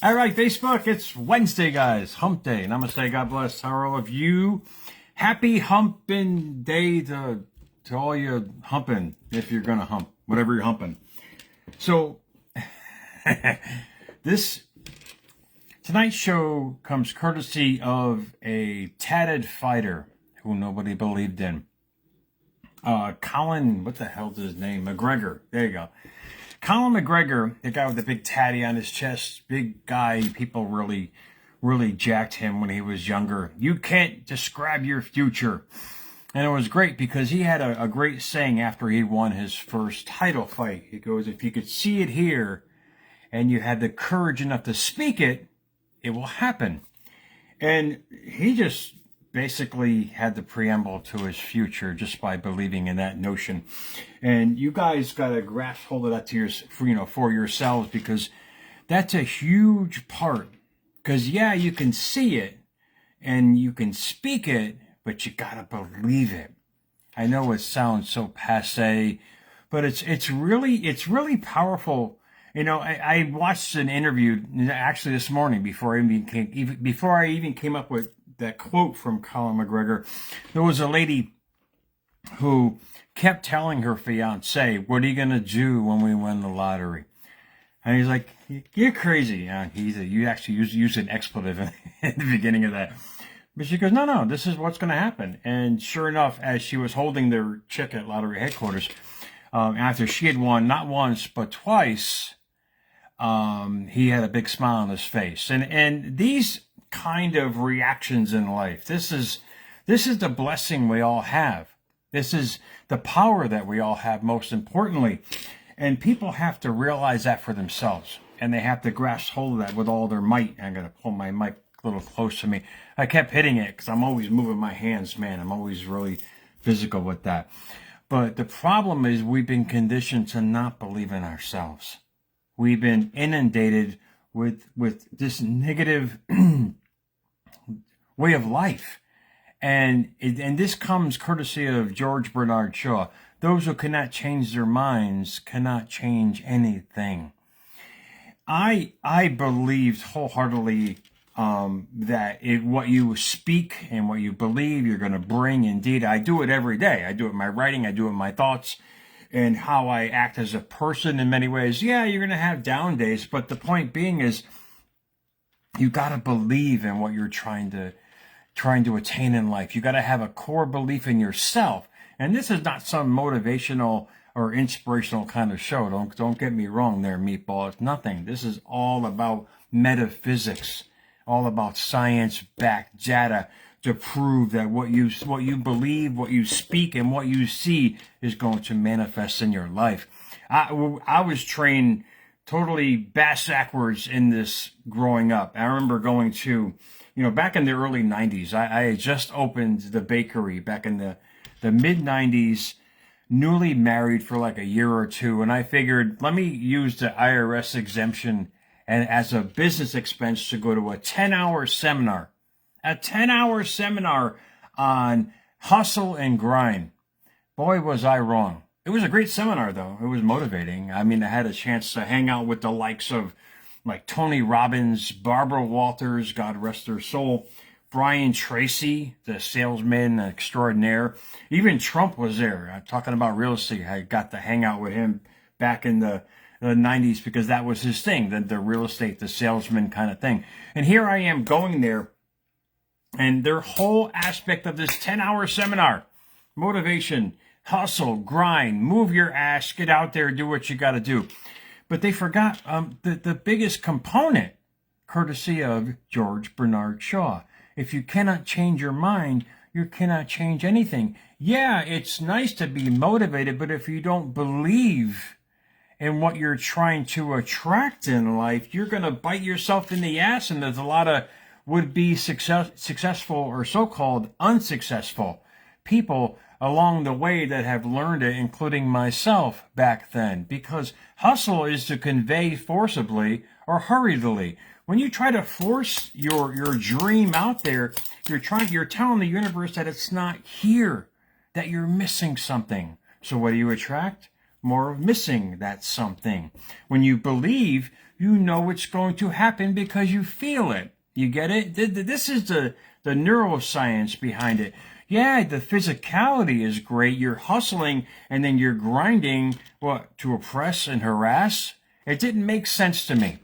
All right, Facebook, it's Wednesday, guys. Hump day. Namaste, God bless. How are all of you? Happy humping day to all you humping, if you're going to hump, whatever you're humping. So, tonight's show comes courtesy of a tatted fighter who nobody believed in. Colin, what the hell's his name? McGregor. There you go. Colin McGregor, the guy with the big tatty on his chest, big guy. People really jacked him when he was younger. You can't describe your future. And it was great because he had a great saying after he won his first title fight. He goes, if you could see it here and you had the courage enough to speak it, it will happen. And he just basically had the preamble to his future just by believing in that notion. And you guys got to grasp hold of that for yourselves, because that's a huge part. Because yeah, you can see it and you can speak it, but you got to believe it. I know it sounds so passé, but it's really powerful. You know, I watched an interview actually this morning before I even came up with that quote from Colin McGregor. There was a lady who kept telling her fiance, "What are you going to do when we win the lottery?" And he's like, "You're crazy." You actually used an expletive in the beginning of that. But she goes, no, this is what's going to happen. And sure enough, as she was holding their check at lottery headquarters, after she had won not once but twice, he had a big smile on his face. And these kind of reactions in life, this is the blessing we all have. This is the power that we all have, most importantly. And people have to realize that for themselves. And they have to grasp hold of that with all their might. I'm going to pull my mic a little close to me. I kept hitting it because I'm always moving my hands, man. I'm always really physical with that. But the problem is we've been conditioned to not believe in ourselves. We've been inundated with this negative way of life. And this comes courtesy of George Bernard Shaw. Those who cannot change their minds cannot change anything. I believed wholeheartedly that what you speak and what you believe, you're going to bring. Indeed, I do it every day. I do it in my writing. I do it in my thoughts and how I act as a person in many ways. Yeah, you're going to have down days, but the point being is you got to believe in what you're trying to attain in life. You got to have a core belief in yourself. And this is not some motivational or inspirational kind of show. Don't get me wrong there, meatball. It's nothing. This is all about metaphysics, all about science-backed data to prove that what you believe, what you speak, and what you see is going to manifest in your life. I was trained totally backwards in this growing up. I remember going to, back in the early 90s, I had just opened the bakery back in the mid-90s, newly married for like a year or two, and I figured, let me use the IRS exemption and as a business expense to go to a 10-hour seminar. A 10-hour seminar on hustle and grind. Boy, was I wrong. It was a great seminar, though. It was motivating. I mean, I had a chance to hang out with the likes of like Tony Robbins, Barbara Walters, God rest her soul, Brian Tracy, the salesman extraordinaire. Even Trump was there. I'm talking about real estate. I got to hang out with him back in the 90s because that was his thing, the real estate, the salesman kind of thing. And here I am going there, and their whole aspect of this 10-hour seminar, motivation, hustle, grind, move your ass, get out there, do what you got to do. But they forgot the biggest component, courtesy of George Bernard Shaw. If you cannot change your mind, you cannot change anything. Yeah, it's nice to be motivated, but if you don't believe in what you're trying to attract in life, you're going to bite yourself in the ass, and there's a lot of would-be successful or so-called unsuccessful people along the way that have learned it, including myself back then, because hustle is to convey forcibly or hurriedly. When you try to force your dream out there, you're telling the universe that it's not here, that you're missing something. So what do you attract? more of missing that something. When you believe, you know it's going to happen because you feel it. You get it? This is the neuroscience behind it. Yeah, the physicality is great. You're hustling and then you're grinding, what, to oppress and harass? It didn't make sense to me.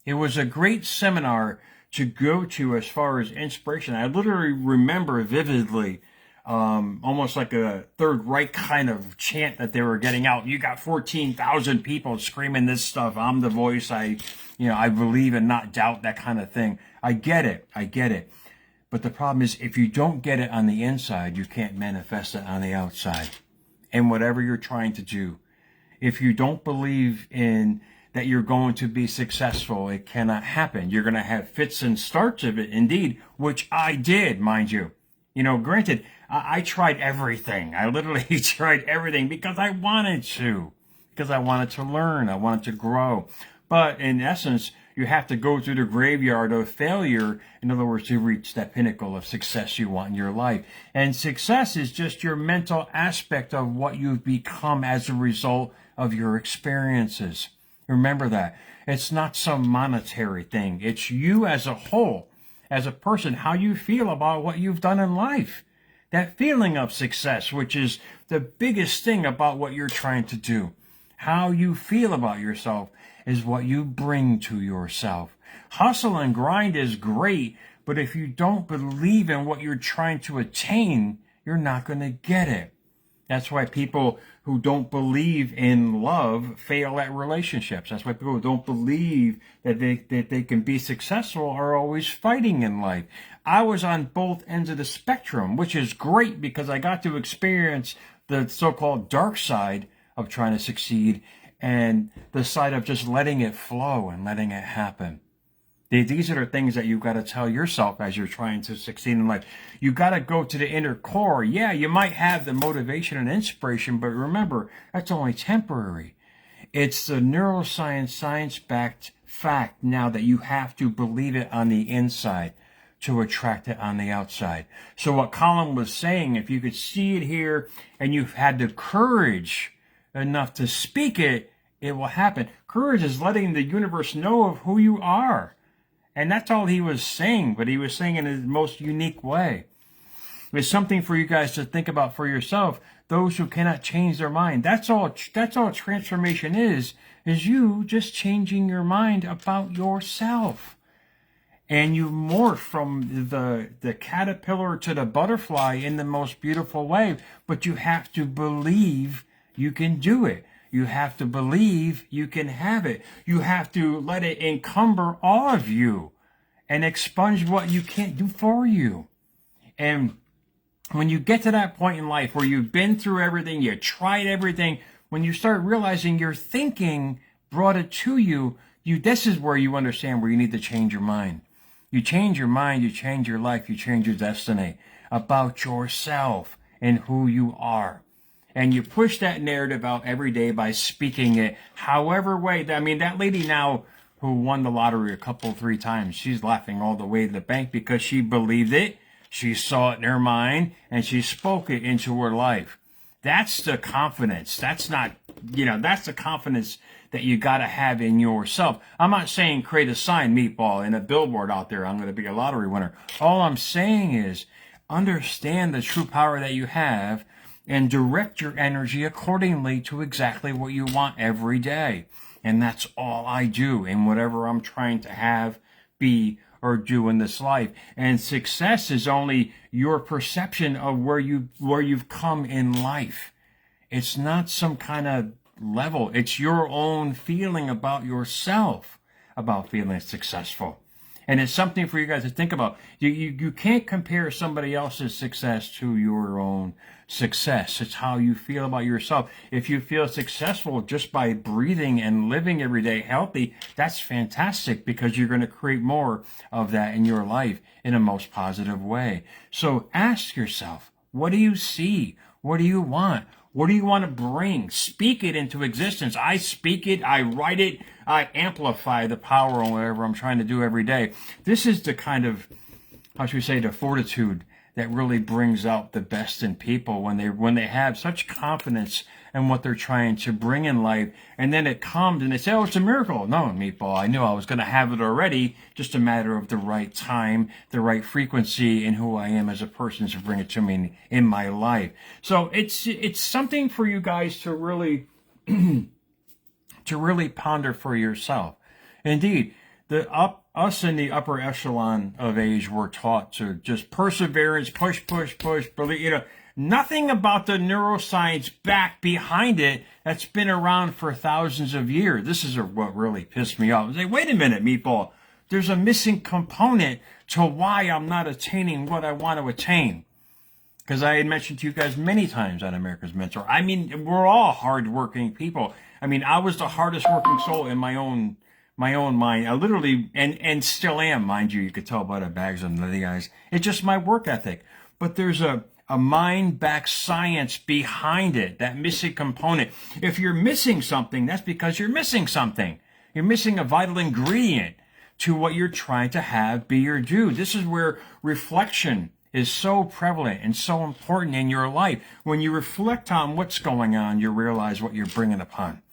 It was a great seminar to go to as far as inspiration. I literally remember vividly, almost like a Third Reich kind of chant that they were getting out. You got 14,000 people screaming this stuff. I'm the voice. I believe and not doubt, that kind of thing. I get it. But the problem is, if you don't get it on the inside, you can't manifest it on the outside. And whatever you're trying to do, if you don't believe in that you're going to be successful, it cannot happen. You're going to have fits and starts of it, indeed, which I did, mind you. Granted, I tried everything. I literally tried everything because I wanted to. Because I wanted to learn. I wanted to grow. But in essence, you have to go through the graveyard of failure, in other words, to reach that pinnacle of success you want in your life. And success is just your mental aspect of what you've become as a result of your experiences. Remember that. It's not some monetary thing. It's you as a whole, as a person, how you feel about what you've done in life. That feeling of success, which is the biggest thing about what you're trying to do. How you feel about yourself is what you bring to yourself. Hustle and grind is great, but if you don't believe in what you're trying to attain, you're not going to get it. That's why people who don't believe in love fail at relationships. That's why people who don't believe that they can be successful are always fighting in life. I was on both ends of the spectrum, which is great because I got to experience the so-called dark side of trying to succeed and the side of just letting it flow and letting it happen. These are the things that you've got to tell yourself as you're trying to succeed in life. You've got to go to the inner core. Yeah, you might have the motivation and inspiration, but remember, that's only temporary. It's the neuroscience, science-backed fact now that you have to believe it on the inside to attract it on the outside. So what Colin was saying, if you could see it here and you've had the courage enough to speak it, it will happen. Courage is letting the universe know of who you are. And that's all he was saying, but he was saying in his most unique way. It's something for you guys to think about for yourself. Those who cannot change their mind. That's all transformation is you just changing your mind about yourself. And you morph from the caterpillar to the butterfly in the most beautiful way. But you have to believe you can do it. You have to believe you can have it. You have to let it encumber all of you and expunge what you can't do for you. And when you get to that point in life where you've been through everything, you tried everything, when you start realizing your thinking brought it to you, this is where you understand where you need to change your mind. You change your mind, you change your life, you change your destiny about yourself and who you are. And you push that narrative out every day by speaking it, however way. I mean, that lady now who won the lottery a couple, 3 times, she's laughing all the way to the bank because she believed it, she saw it in her mind, and she spoke it into her life. That's the confidence. That's not, that's the confidence that you got to have in yourself. I'm not saying create a sign, meatball, and a billboard out there, I'm going to be a lottery winner. All I'm saying is understand the true power that you have and direct your energy accordingly to exactly what you want every day. And that's all I do in whatever I'm trying to have, be, or do in this life. And success is only your perception of where you've come in life. It's not some kind of level. It's your own feeling about yourself, about feeling successful. And it's something for you guys to think about. You can't compare somebody else's success to your own success. It's how you feel about yourself. If you feel successful just by breathing and living every day healthy, that's fantastic because you're going to create more of that in your life in a most positive way. So ask yourself, what do you see? What do you want? What do you want to bring? Speak it into existence. I speak it, I write it, I amplify the power on whatever I'm trying to do every day. This is the kind of, how should we say, the fortitude that really brings out the best in people when they have such confidence in what they're trying to bring in life, and then it comes and they say, oh, it's a miracle. No, meatball, I knew I was going to have it already, just a matter of the right time, the right frequency, and who I am as a person to bring it to me in my life. So it's something for you guys to really to really ponder for yourself. Indeed, us in the upper echelon of age were taught to just perseverance, push, believe, nothing about the neuroscience back behind it that's been around for thousands of years. This is what really pissed me off. I was like, wait a minute, meatball. There's a missing component to why I'm not attaining what I want to attain. Because I had mentioned to you guys many times on America's Mentor. I mean, we're all hardworking people. I mean, I was the hardest working soul in my own mind. I literally, and still am, mind you. You could tell by the bags on the guys. It's just my work ethic. But there's a mind-backed science behind it, that missing component. If you're missing something, that's because you're missing something. You're missing a vital ingredient to what you're trying to have be your due. This is where reflection is so prevalent and so important in your life. When you reflect on what's going on, you realize what you're bringing upon.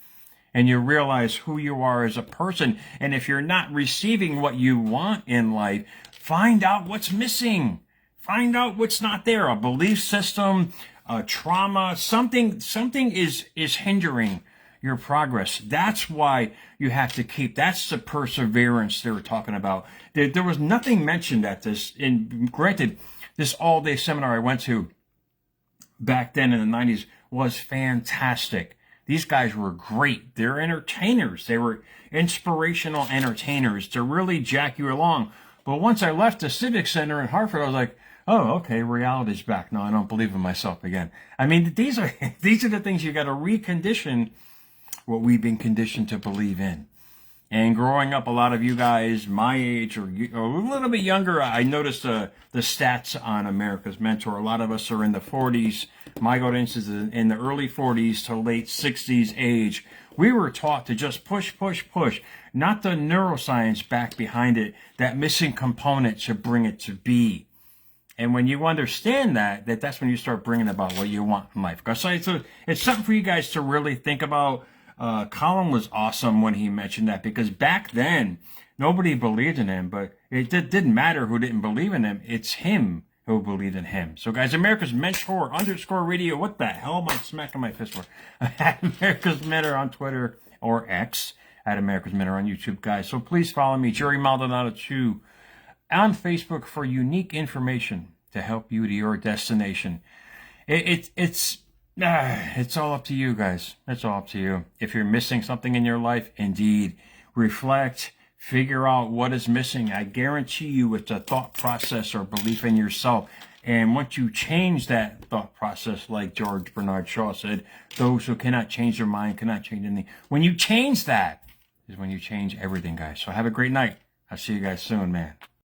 And you realize who you are as a person. And if you're not receiving what you want in life, find out what's missing. Find out what's not there. A belief system, a trauma, something is hindering your progress. That's why you have to keep, that's the perseverance they were talking about. There was nothing mentioned at this, and granted, this all-day seminar I went to back then in the 90s was fantastic. These guys were great. They're entertainers. They were inspirational entertainers to really jack you along. But once I left the Civic Center in Hartford, I was like, oh, okay, reality's back. No, I don't believe in myself again. I mean, these are the things you got to recondition what we've been conditioned to believe in. And growing up, a lot of you guys my age or a little bit younger, I noticed the stats on America's Mentor. A lot of us are in the 40s. My audience is in the early 40s to late 60s age. We were taught to just push, not the neuroscience back behind it, that missing component to bring it to be. And when you understand that's when you start bringing about what you want in life. Because it's something for you guys to really think about. Colin was awesome when he mentioned that, because back then nobody believed in him, but it didn't matter who didn't believe in him. It's him who believed in him. So guys, America's Mentor _radio. What the hell am I smacking my fist for? America's Mentor on Twitter or X, at America's Mentor on YouTube, guys. So please follow me, Jerry Maldonado 2, on Facebook for unique information to help you to your destination. It's all up to you, guys. It's all up to you. If you're missing something in your life, indeed, reflect, figure out what is missing. I guarantee you it's a thought process or belief in yourself. And once you change that thought process, like George Bernard Shaw said, those who cannot change their mind cannot change anything. When you change that is when you change everything, guys. So have a great night. I'll see you guys soon, man.